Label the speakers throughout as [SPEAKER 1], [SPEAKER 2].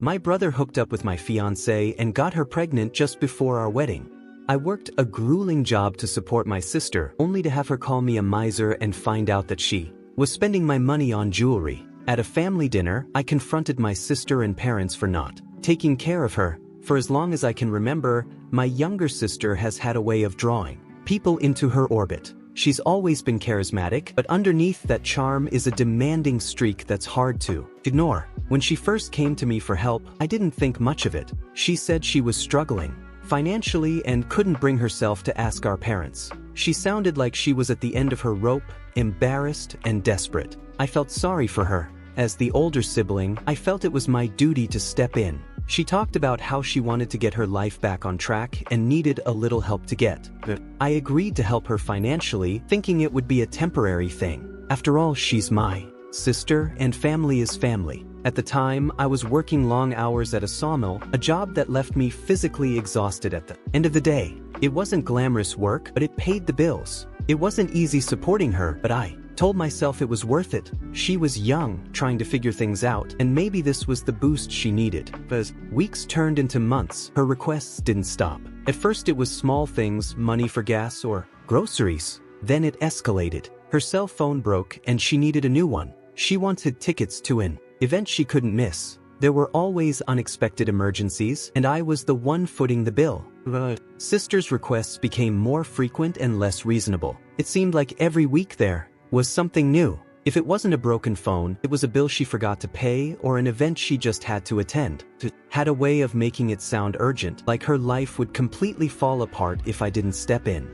[SPEAKER 1] My brother hooked up with my fiance and got her pregnant just before our wedding. I worked a grueling job to support my sister, only to have her call me a miser and find out that she was spending my money on jewelry. At a family dinner, I confronted my sister and parents for not taking care of her. For as long as I can remember, my younger sister has had a way of drawing people into her orbit. She's always been charismatic, but underneath that charm is a demanding streak that's hard to ignore. When she first came to me for help, I didn't think much of it. She said she was struggling financially and couldn't bring herself to ask our parents. She sounded like she was at the end of her rope, embarrassed and desperate. I felt sorry for her. As the older sibling, I felt it was my duty to step in. She talked about how she wanted to get her life back on track and needed a little help to get. I agreed to help her financially, thinking it would be a temporary thing. After all, she's my sister and family is family. At the time, I was working long hours at a sawmill, a job that left me physically exhausted at the end of the day. It wasn't glamorous work, but it paid the bills. It wasn't easy supporting her, but I told myself it was worth it. She was young, trying to figure things out, and maybe this was the boost she needed. As weeks turned into months, her requests didn't stop. At first it was small things, money for gas or groceries. Then it escalated. Her cell phone broke and she needed a new one. She wanted tickets to an event she couldn't miss. There were always unexpected emergencies, and I was the one footing the bill. Sister's requests became more frequent and less reasonable. It seemed like every week there was something new. If it wasn't a broken phone, it was a bill she forgot to pay or an event she just had to attend. It had a way of making it sound urgent, like her life would completely fall apart if I didn't step in.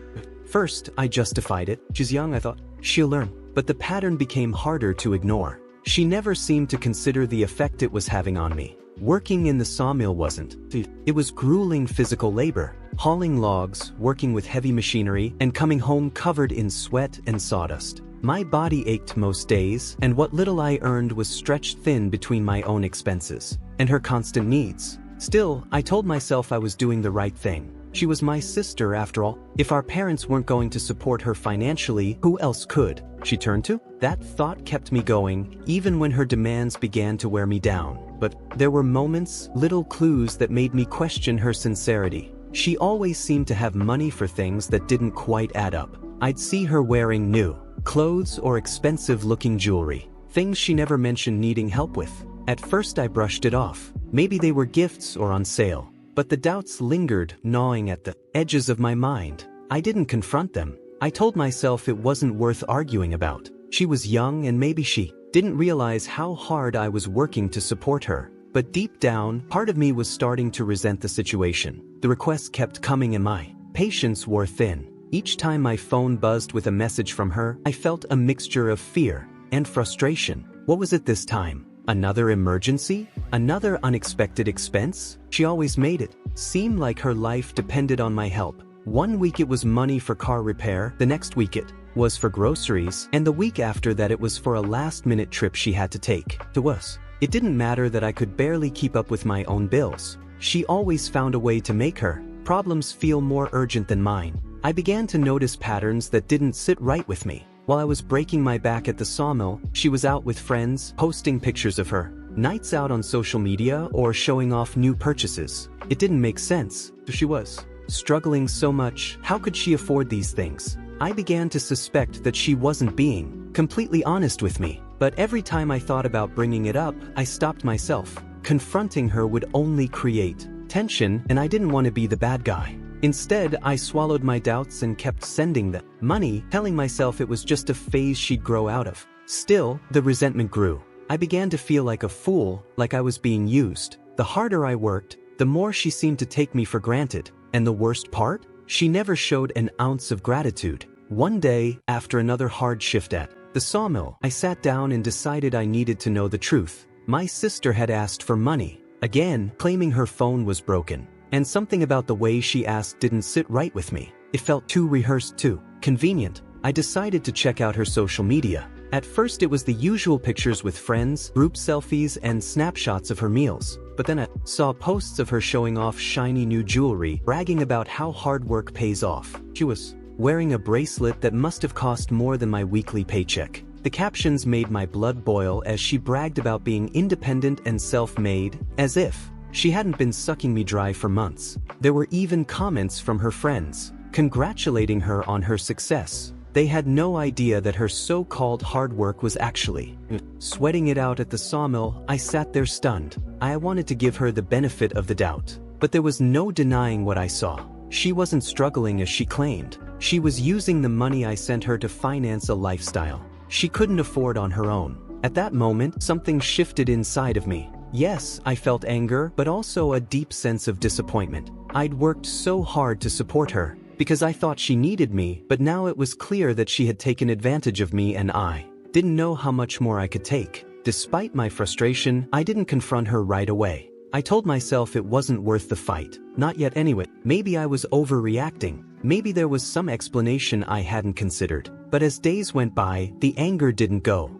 [SPEAKER 1] First, I justified it. She's young, I thought. She'll learn. But the pattern became harder to ignore. She never seemed to consider the effect it was having on me. Working in the sawmill wasn't. It was grueling physical labor, hauling logs, working with heavy machinery, and coming home covered in sweat and sawdust. My body ached most days, and what little I earned was stretched thin between my own expenses and her constant needs. Still, I told myself I was doing the right thing. She was my sister after all. If our parents weren't going to support her financially, who else could she turn to? That thought kept me going, even when her demands began to wear me down. But there were moments, little clues that made me question her sincerity. She always seemed to have money for things that didn't quite add up. I'd see her wearing new clothes or expensive-looking jewelry, things she never mentioned needing help with. At first I brushed it off. Maybe they were gifts or on sale. But the doubts lingered, gnawing at the edges of my mind. I didn't confront them. I told myself it wasn't worth arguing about. She was young and maybe she didn't realize how hard I was working to support her. But deep down, part of me was starting to resent the situation. The requests kept coming and my patience wore thin. Each time my phone buzzed with a message from her, I felt a mixture of fear and frustration. What was it this time? Another emergency? Another unexpected expense? She always made it seem like her life depended on my help. One week it was money for car repair, the next week it was for groceries, and the week after that it was for a last-minute trip she had to take to us. It didn't matter that I could barely keep up with my own bills. She always found a way to make her problems feel more urgent than mine. I began to notice patterns that didn't sit right with me. While I was breaking my back at the sawmill, she was out with friends, posting pictures of her nights out on social media or showing off new purchases. It didn't make sense. She was struggling so much. How could she afford these things? I began to suspect that she wasn't being completely honest with me. But every time I thought about bringing it up, I stopped myself. Confronting her would only create tension, and I didn't want to be the bad guy. Instead, I swallowed my doubts and kept sending the money, telling myself it was just a phase she'd grow out of. Still, the resentment grew. I began to feel like a fool, like I was being used. The harder I worked, the more she seemed to take me for granted. And the worst part? She never showed an ounce of gratitude. One day, after another hard shift at the sawmill, I sat down and decided I needed to know the truth. My sister had asked for money, again, claiming her phone was broken. And something about the way she asked didn't sit right with me. It felt too rehearsed, too convenient. I decided to check out her social media. At first it was the usual pictures with friends, group selfies, and snapshots of her meals. But then I saw posts of her showing off shiny new jewelry, bragging about how hard work pays off. She was wearing a bracelet that must have cost more than my weekly paycheck. The captions made my blood boil as she bragged about being independent and self-made, as if she hadn't been sucking me dry for months. There were even comments from her friends, congratulating her on her success. They had no idea that her so-called hard work was actually sweating it out at the sawmill. I sat there stunned. I wanted to give her the benefit of the doubt, but there was no denying what I saw. She wasn't struggling as she claimed. She was using the money I sent her to finance a lifestyle she couldn't afford on her own. At that moment, something shifted inside of me. Yes, I felt anger, but also a deep sense of disappointment. I'd worked so hard to support her, because I thought she needed me, but now it was clear that she had taken advantage of me and I didn't know how much more I could take. Despite my frustration, I didn't confront her right away. I told myself it wasn't worth the fight. Not yet anyway. Maybe I was overreacting. Maybe there was some explanation I hadn't considered. But as days went by, the anger didn't go.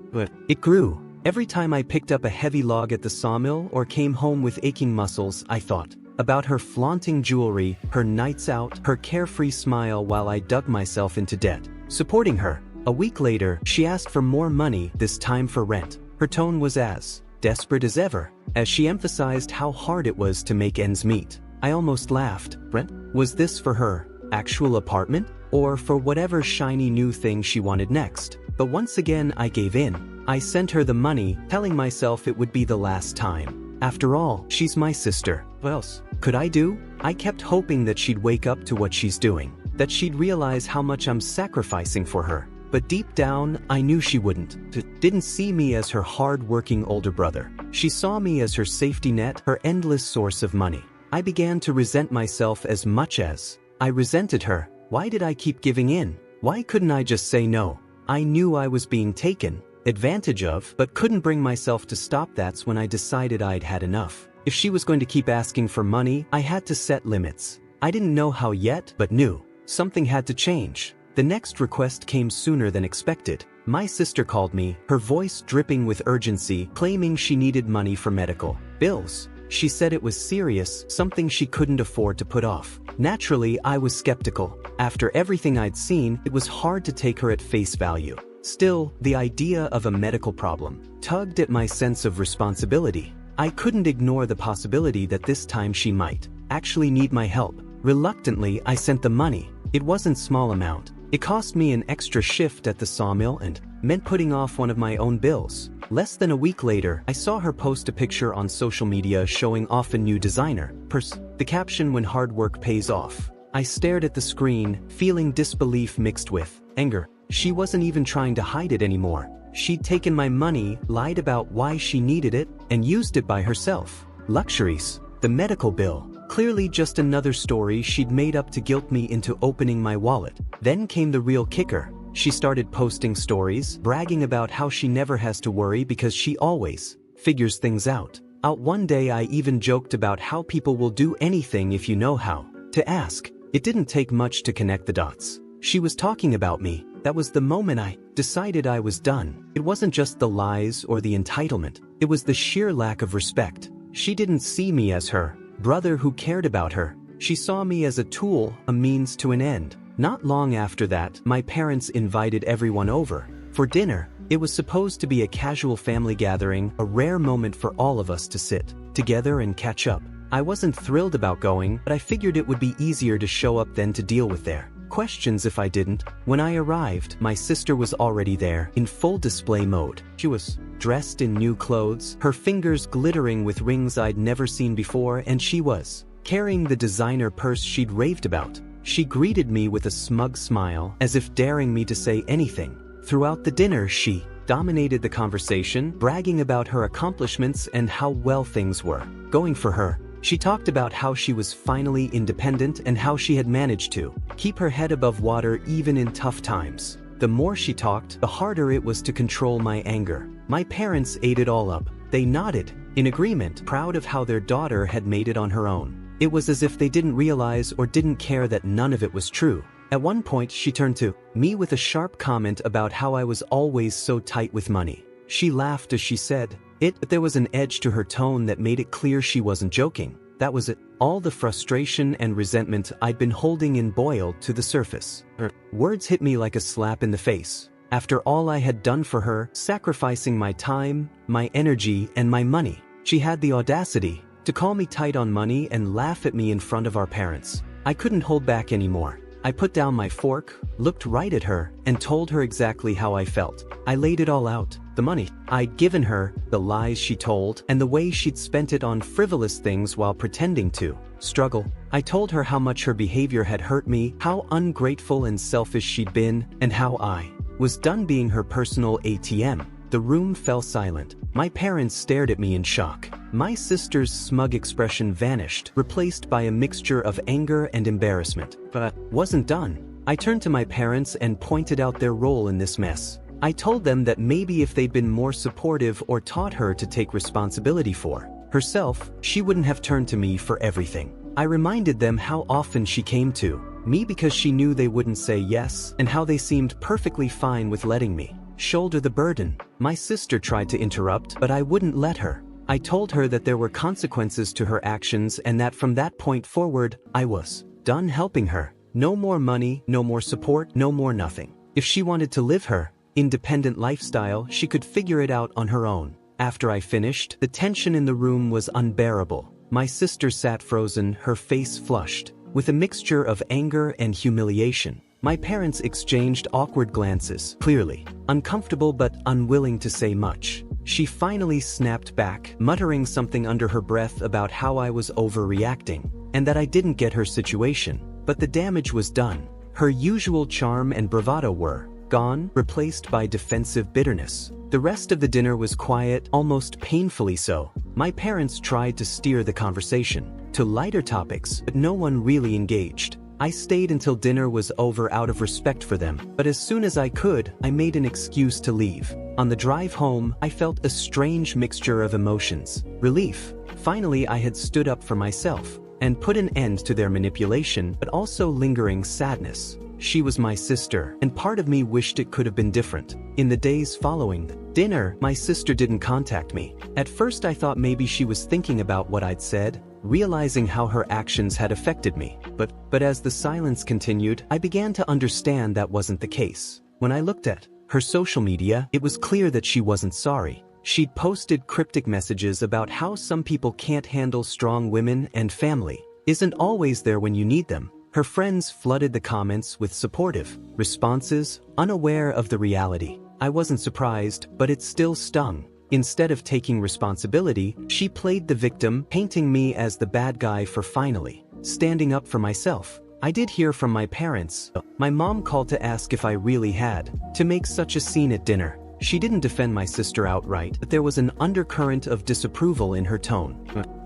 [SPEAKER 1] It grew. Every time I picked up a heavy log at the sawmill or came home with aching muscles, I thought about her flaunting jewelry, her nights out, her carefree smile while I dug myself into debt, supporting her. A week later, she asked for more money, this time for rent. Her tone was as desperate as ever, as she emphasized how hard it was to make ends meet. I almost laughed. Rent? Was this for her actual apartment? Or for whatever shiny new thing she wanted next? But once again, I gave in. I sent her the money, telling myself it would be the last time. After all, she's my sister. What else could I do? I kept hoping that she'd wake up to what she's doing, that she'd realize how much I'm sacrificing for her. But deep down, I knew she wouldn't. Didn't see me as her hard-working older brother. She saw me as her safety net, her endless source of money. I began to resent myself as much as I resented her. Why did I keep giving in? Why couldn't I just say no? I knew I was being taken advantage of, but couldn't bring myself to stop. That's when I decided I'd had enough. If she was going to keep asking for money, I had to set limits. I didn't know how yet, but knew something had to change. The next request came sooner than expected. My sister called me, her voice dripping with urgency, claiming she needed money for medical bills. She said it was serious, something she couldn't afford to put off. Naturally, I was skeptical. After everything I'd seen, it was hard to take her at face value. Still, the idea of a medical problem tugged at my sense of responsibility. I couldn't ignore the possibility that this time she might actually need my help. Reluctantly, I sent the money. It wasn't a small amount. It cost me an extra shift at the sawmill and meant putting off one of my own bills. Less than a week later, I saw her post a picture on social media showing off a new designer purse. The caption, "When hard work pays off." I stared at the screen, feeling disbelief mixed with anger. She wasn't even trying to hide it anymore. She'd taken my money, lied about why she needed it, and used it by herself. Luxuries. The medical bill. Clearly just another story she'd made up to guilt me into opening my wallet. Then came the real kicker. She started posting stories, bragging about how she never has to worry because she always figures things out. One day I even joked about how people will do anything if you know how to ask. It didn't take much to connect the dots. She was talking about me. That was the moment I decided I was done. It wasn't just the lies or the entitlement. It was the sheer lack of respect. She didn't see me as her brother who cared about her. She saw me as a tool, a means to an end. Not long after that, my parents invited everyone over for dinner. It was supposed to be a casual family gathering, a rare moment for all of us to sit together and catch up. I wasn't thrilled about going, but I figured it would be easier to show up than to deal with their questions if I didn't. When I arrived, my sister was already there, in full display mode. She was dressed in new clothes, her fingers glittering with rings I'd never seen before, and she was carrying the designer purse she'd raved about. She greeted me with a smug smile, as if daring me to say anything. Throughout the dinner, she dominated the conversation, bragging about her accomplishments and how well things were going for her. She talked about how she was finally independent and how she had managed to keep her head above water even in tough times. The more she talked, the harder it was to control my anger. My parents ate it all up. They nodded in agreement, proud of how their daughter had made it on her own. It was as if they didn't realize or didn't care that none of it was true. At one point, she turned to me with a sharp comment about how I was always so tight with money. She laughed as she said it, but there was an edge to her tone that made it clear she wasn't joking. That was it. All the frustration and resentment I'd been holding in boiled to the surface. Her words hit me like a slap in the face. After all I had done for her, sacrificing my time, my energy, and my money, she had the audacity to call me tight on money and laugh at me in front of our parents. I couldn't hold back anymore. I put down my fork, looked right at her, and told her exactly how I felt. I laid it all out. The money I'd given her, the lies she told, and the way she'd spent it on frivolous things while pretending to struggle. I told her how much her behavior had hurt me, how ungrateful and selfish she'd been, and how I was done being her personal ATM. The room fell silent. My parents stared at me in shock. My sister's smug expression vanished, replaced by a mixture of anger and embarrassment. But wasn't done. I turned to my parents and pointed out their role in this mess. I told them that maybe if they'd been more supportive or taught her to take responsibility for herself, she wouldn't have turned to me for everything. I reminded them how often she came to me because she knew they wouldn't say yes, and how they seemed perfectly fine with letting me shoulder the burden. My sister tried to interrupt, but I wouldn't let her. I told her that there were consequences to her actions and that from that point forward, I was done helping her. No more money, no more support, no more nothing. If she wanted to live her independent lifestyle, she could figure it out on her own. After I finished, the tension in the room was unbearable. My sister sat frozen, her face flushed, with a mixture of anger and humiliation. My parents exchanged awkward glances, clearly uncomfortable but unwilling to say much. She finally snapped back, muttering something under her breath about how I was overreacting, and that I didn't get her situation. But the damage was done. Her usual charm and bravado were gone, replaced by defensive bitterness. The rest of the dinner was quiet, almost painfully so. My parents tried to steer the conversation to lighter topics, but no one really engaged. I stayed until dinner was over out of respect for them, but as soon as I could, I made an excuse to leave. On the drive home, I felt a strange mixture of emotions. Relief. Finally, I had stood up for myself and put an end to their manipulation, but also lingering sadness. She was my sister, and part of me wished it could have been different. In the days following dinner, my sister didn't contact me. At first I thought maybe she was thinking about what I'd said, realizing how her actions had affected me. But as the silence continued, I began to understand that wasn't the case. When I looked at her social media, it was clear that she wasn't sorry. She'd posted cryptic messages about how some people can't handle strong women and family isn't always there when you need them. Her friends flooded the comments with supportive responses, unaware of the reality. I wasn't surprised, but it still stung. Instead of taking responsibility, she played the victim, painting me as the bad guy for finally standing up for myself. I did hear from my parents. My mom called to ask if I really had to make such a scene at dinner. She didn't defend my sister outright, but there was an undercurrent of disapproval in her tone.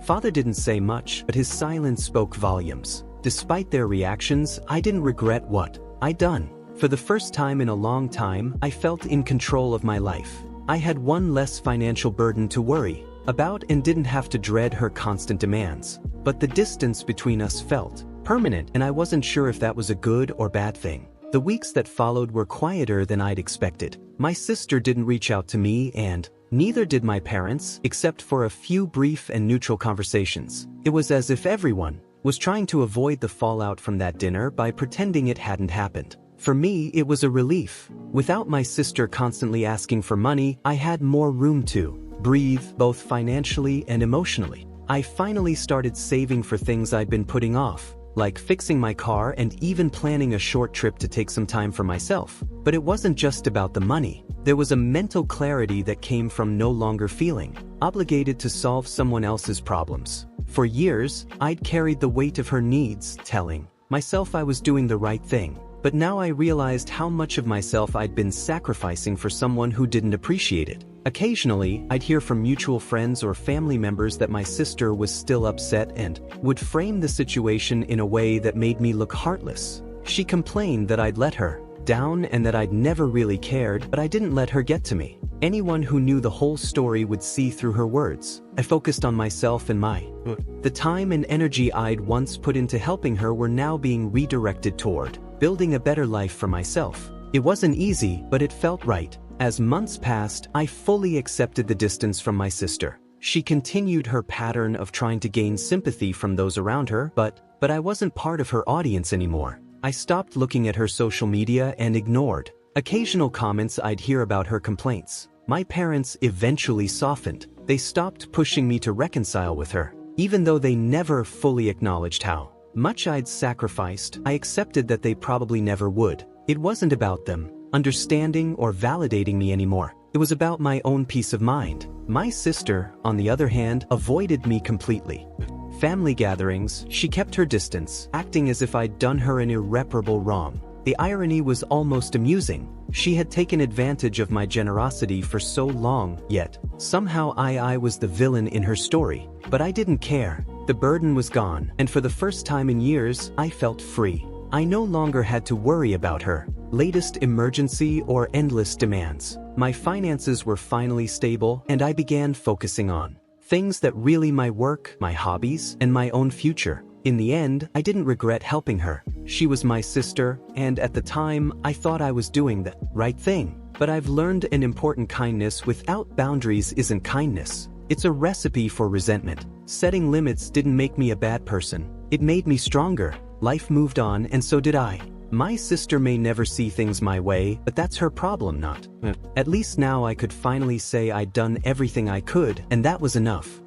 [SPEAKER 1] Father didn't say much, but his silence spoke volumes. Despite their reactions, I didn't regret what I'd done. For the first time in a long time, I felt in control of my life. I had one less financial burden to worry about and didn't have to dread her constant demands. But the distance between us felt permanent, and I wasn't sure if that was a good or bad thing. The weeks that followed were quieter than I'd expected. My sister didn't reach out to me, and neither did my parents, except for a few brief and neutral conversations. It was as if everyone was trying to avoid the fallout from that dinner by pretending it hadn't happened. For me, it was a relief. Without my sister constantly asking for money, I had more room to breathe, both financially and emotionally. I finally started saving for things I'd been putting off, like fixing my car and even planning a short trip to take some time for myself. But it wasn't just about the money. There was a mental clarity that came from no longer feeling obligated to solve someone else's problems. For years, I'd carried the weight of her needs, telling myself I was doing the right thing. But now I realized how much of myself I'd been sacrificing for someone who didn't appreciate it. Occasionally, I'd hear from mutual friends or family members that my sister was still upset and would frame the situation in a way that made me look heartless. She complained that I'd let her down and that I'd never really cared, but I didn't let her get to me. Anyone who knew the whole story would see through her words. I focused on myself and the time and energy I'd once put into helping her were now being redirected toward building a better life for myself. It wasn't easy, but it felt right. As months passed, I fully accepted the distance from my sister. She continued her pattern of trying to gain sympathy from those around her, but I wasn't part of her audience anymore. I stopped looking at her social media and ignored Occasional comments I'd hear about her complaints. My parents eventually softened. They stopped pushing me to reconcile with her. Even though they never fully acknowledged how much I'd sacrificed, I accepted that they probably never would. It wasn't about them understanding or validating me anymore. It was about my own peace of mind. My sister, on the other hand, avoided me completely. Family gatherings, she kept her distance, acting as if I'd done her an irreparable wrong. The irony was almost amusing. She had taken advantage of my generosity for so long, yet somehow I was the villain in her story. But I didn't care. The burden was gone, and for the first time in years, I felt free. I no longer had to worry about her latest emergency or endless demands. My finances were finally stable, and I began focusing on things that really my work, my hobbies, and my own future. In the end, I didn't regret helping her. She was my sister, and at the time, I thought I was doing the right thing. But I've learned an important kindness without boundaries isn't kindness. It's a recipe for resentment. Setting limits didn't make me a bad person. It made me stronger. Life moved on, and so did I. My sister may never see things my way, but that's her problem, not. At least now I could finally say I'd done everything I could, and that was enough.